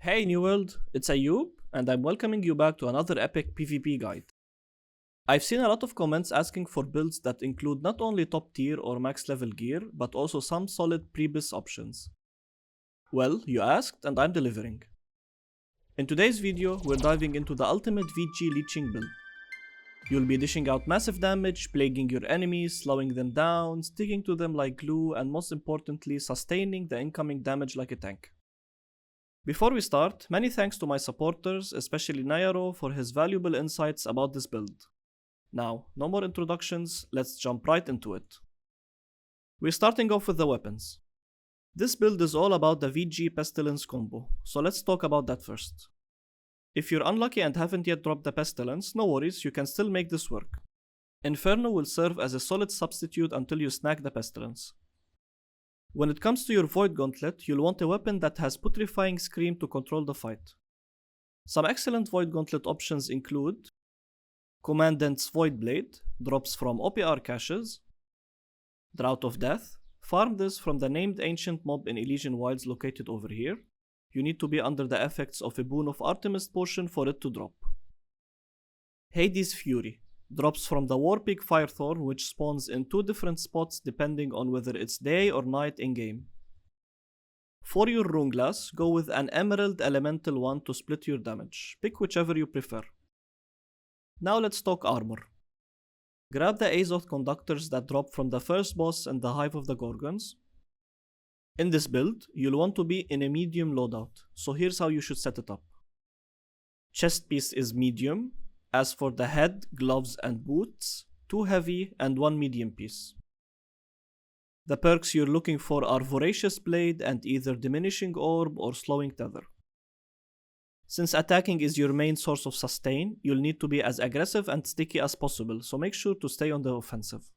Hey New World, it's Ayoub, and I'm welcoming you back to another epic PvP guide. I've seen a lot of comments asking for builds that include not only top tier or max level gear, but also some solid pre-BIS options. Well, you asked, and I'm delivering. In today's video, we're diving into the ultimate VG leeching build. You'll be dishing out massive damage, plaguing your enemies, slowing them down, sticking to them like glue, and most importantly, sustaining the incoming damage like a tank. Before we start, many thanks to my supporters, especially Nayaro, for his valuable insights about this build. Now, no more introductions, let's jump right into it. We're starting off with the weapons. This build is all about the VG Pestilence combo, so let's talk about that first. If you're unlucky and haven't yet dropped the Pestilence, no worries, you can still make this work. Inferno will serve as a solid substitute until you snag the Pestilence. When it comes to your Void Gauntlet, you'll want a weapon that has Putrefying Scream to control the fight. Some excellent Void Gauntlet options include Commandant's Void Blade, drops from OPR caches, Drought of Death, farm this from the named ancient mob in Elysian Wilds located over here. You need to be under the effects of a Boon of Artemis potion for it to drop. Hades Fury, drops from the Warpeak Firethorn, which spawns in 2 different spots depending on whether it's day or night in-game. For your Runeglass, go with an Emerald Elemental one to split your damage. Pick whichever you prefer. Now let's talk armor. Grab the Azoth Conductors that drop from the first boss and the Hive of the Gorgons. In this build, you'll want to be in a medium loadout, so here's how you should set it up. Chest piece is medium. As for the head, gloves and boots, 2 heavy and 1 medium piece. The perks you're looking for are Voracious Blade and either Diminishing Orb or Slowing Tether. Since attacking is your main source of sustain, you'll need to be as aggressive and sticky as possible, so make sure to stay on the offensive.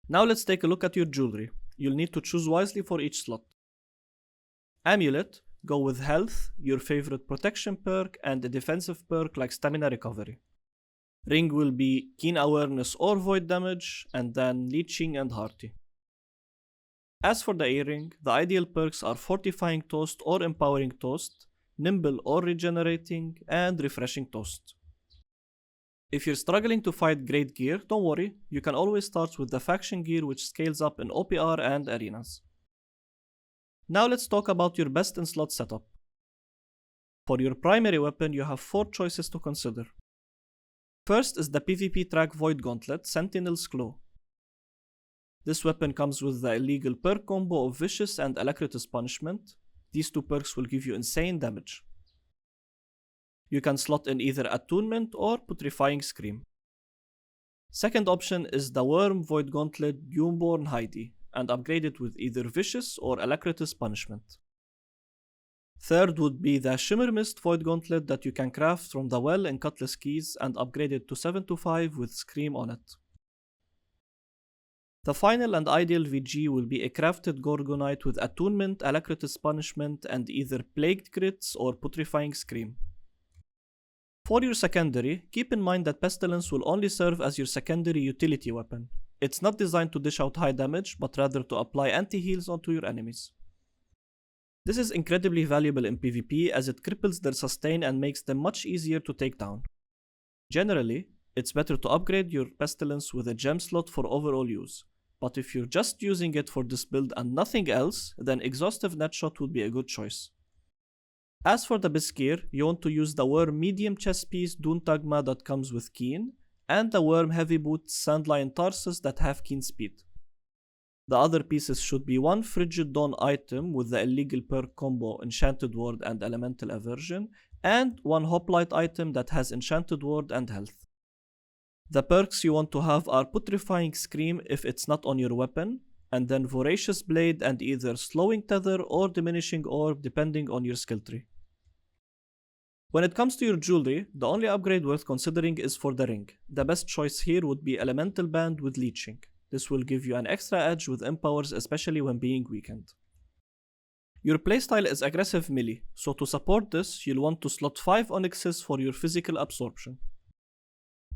Now let's take a look at your jewelry. You'll need to choose wisely for each slot. Amulet, go with health, your favorite protection perk, and a defensive perk like stamina recovery. Ring will be keen awareness or void damage, and then leeching and hearty. As for the earring, the ideal perks are fortifying toast or empowering toast, nimble or regenerating, and refreshing toast. If you're struggling to fight great gear, don't worry, you can always start with the faction gear which scales up in OPR and arenas. Now let's talk about your best in slot setup. For your primary weapon, you have 4 choices to consider. First is the PvP track Void Gauntlet, Sentinel's Claw. This weapon comes with the illegal perk combo of Vicious and Alacritus Punishment. These 2 perks will give you insane damage. You can slot in either Attunement or Putrefying Scream. Second option is the Worm Void Gauntlet Doomborn Heidi, and upgrade it with either Vicious or Alacritus Punishment. Third would be the Shimmer Mist Void Gauntlet that you can craft from the well in Cutlass Keys and upgrade it to 725 with Scream on it. The final and ideal VG will be a crafted Gorgonite with Attunement, Alacritus Punishment, and either Plagued Crits or Putrefying Scream. For your secondary, keep in mind that Pestilence will only serve as your secondary utility weapon. It's not designed to dish out high damage, but rather to apply anti-heals onto your enemies. This is incredibly valuable in PvP as it cripples their sustain and makes them much easier to take down. Generally, it's better to upgrade your Pestilence with a gem slot for overall use, but if you're just using it for this build and nothing else, then Exhaustive Netshot would be a good choice. As for the BIS gear, you want to use the Worm medium chest piece Duntagma that comes with Keen, and the Worm heavy boots Sandlion Tarsus that have Keen speed. The other pieces should be 1 Frigid Dawn item with the illegal perk combo Enchanted Ward and Elemental Aversion, and 1 Hoplite item that has Enchanted Ward and health. The perks you want to have are Putrefying Scream if it's not on your weapon, and then Voracious Blade and either Slowing Tether or Diminishing Orb depending on your skill tree. When it comes to your jewelry, the only upgrade worth considering is for the ring. The best choice here would be Elemental Band with Leeching. This will give you an extra edge with empowers, especially when being weakened. Your playstyle is aggressive melee, so to support this, you'll want to slot 5 onyxes for your physical absorption.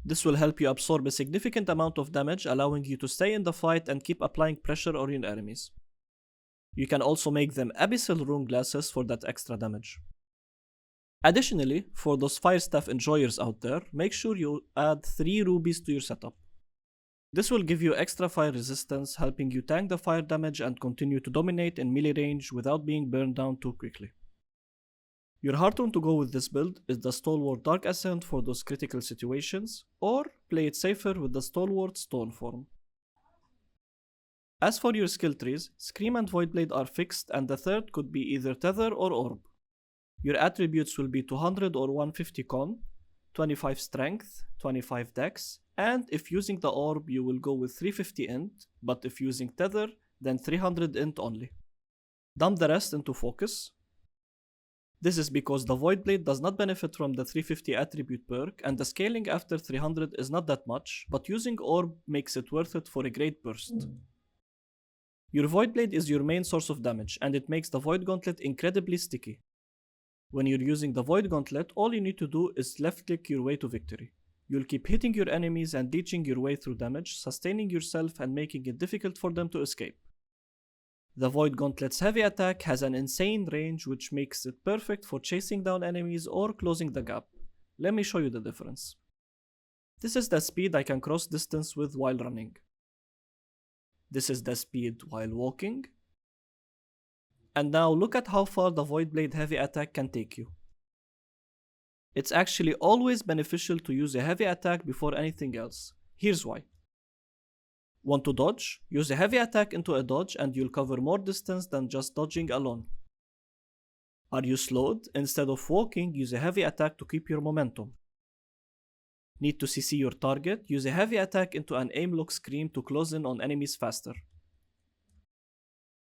This will help you absorb a significant amount of damage, allowing you to stay in the fight and keep applying pressure on your enemies. You can also make them abyssal runeglasses for that extra damage. Additionally, for those fire staff enjoyers out there, make sure you add 3 rubies to your setup. This will give you extra fire resistance, helping you tank the fire damage and continue to dominate in melee range without being burned down too quickly. Your Heartrune to go with this build is the Stalwart Dark Ascent for those critical situations, or play it safer with the Stalwart Stone form. As for your skill trees, Scream and Voidblade are fixed, and the third could be either Tether or Orb. Your attributes will be 200 or 150 Con, 25 Strength, 25 Dex, and if using the Orb you will go with 350 Int, but if using Tether then 300 Int only. Dump the rest into Focus. This is because the Voidblade does not benefit from the 350 attribute perk, and the scaling after 300 is not that much, but using Orb makes it worth it for a great burst. Your Voidblade is your main source of damage, and it makes the Void Gauntlet incredibly sticky. When you're using the Void Gauntlet, all you need to do is left click your way to victory. You'll keep hitting your enemies and leeching your way through damage, sustaining yourself and making it difficult for them to escape. The Void Gauntlet's heavy attack has an insane range, which makes it perfect for chasing down enemies or closing the gap. Let me show you the difference. This is the speed I can cross distance with while running. This is the speed while walking. And now look at how far the Voidblade heavy attack can take you. It's actually always beneficial to use a heavy attack before anything else. Here's why. Want to dodge? Use a heavy attack into a dodge and you'll cover more distance than just dodging alone. Are you slowed? Instead of walking, use a heavy attack to keep your momentum. Need to CC your target? Use a heavy attack into an aim lock scream to close in on enemies faster.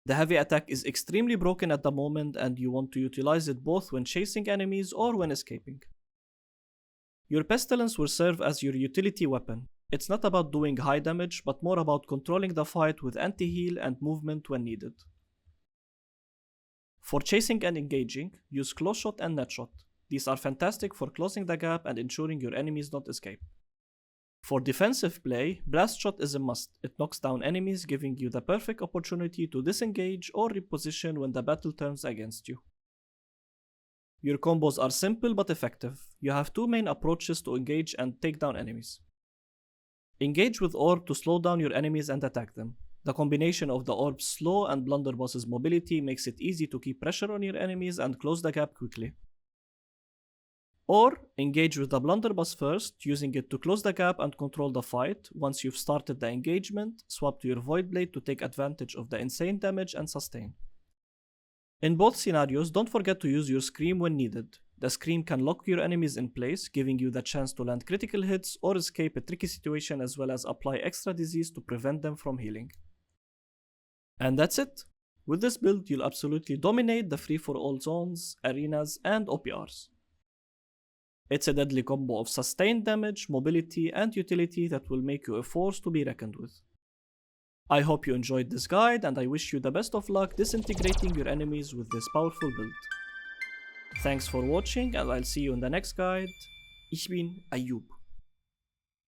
The heavy attack is extremely broken at the moment and you want to utilize it both when chasing enemies or when escaping. Your Pestilence will serve as your utility weapon. It's not about doing high damage, but more about controlling the fight with anti-heal and movement when needed. For chasing and engaging, use Close Shot and Net Shot. These are fantastic for closing the gap and ensuring your enemies don't escape. For defensive play, Blast Shot is a must. It knocks down enemies, giving you the perfect opportunity to disengage or reposition when the battle turns against you. Your combos are simple but effective. You have 2 main approaches to engage and take down enemies. Engage with Orb to slow down your enemies and attack them. The combination of the Orb's slow and Blunderbuss's mobility makes it easy to keep pressure on your enemies and close the gap quickly. Or, engage with the Blunderbuss first, using it to close the gap and control the fight. Once you've started the engagement, swap to your Voidblade to take advantage of the insane damage and sustain. In both scenarios, don't forget to use your Scream when needed. The Scream can lock your enemies in place, giving you the chance to land critical hits or escape a tricky situation, as well as apply extra disease to prevent them from healing. And that's it. With this build, you'll absolutely dominate the free-for-all zones, arenas, and OPRs. It's a deadly combo of sustained damage, mobility, and utility that will make you a force to be reckoned with. I hope you enjoyed this guide, and I wish you the best of luck disintegrating your enemies with this powerful build. Thanks for watching, and I'll see you in the next guide. Ich bin Ayoub.